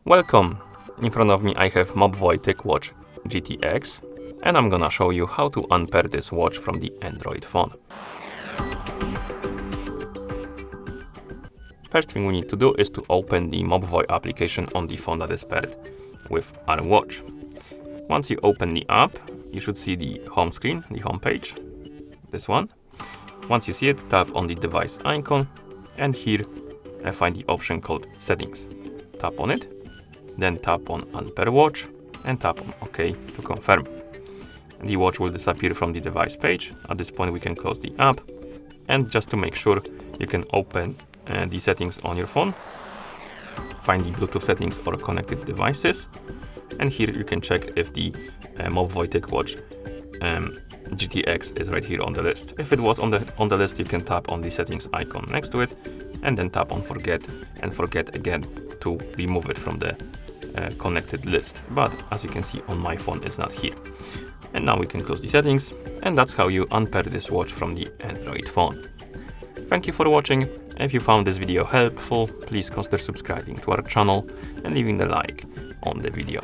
Welcome! In front of me I have MOBVOI TicWatch GTX and I'm gonna show you how to unpair this watch from the Android phone. First thing we need to do is to open the MOBVOI application on the phone that is paired with our watch. Once you open the app, you should see the home screen, the home page, this one. Once you see it, tap on the device icon and here find the option called Settings. Tap on it, then tap on Unpair Watch and tap on OK to confirm. The watch will disappear from the device page. At this point we can close the app, and just to make sure, you can open the settings on your phone, find the Bluetooth settings or connected devices, and here you can check if the MOBVOI TicWatch GTX is right here on the list. If it was on the list, you can tap on the settings icon next to it and then tap on forget and forget again to remove it from the connected list. But as you can see on my phone, it's not here. And now we can close the settings, and that's how you unpair this watch from the Android phone. Thank you for watching. If you found this video helpful, please consider subscribing to our channel and leaving a like on the video.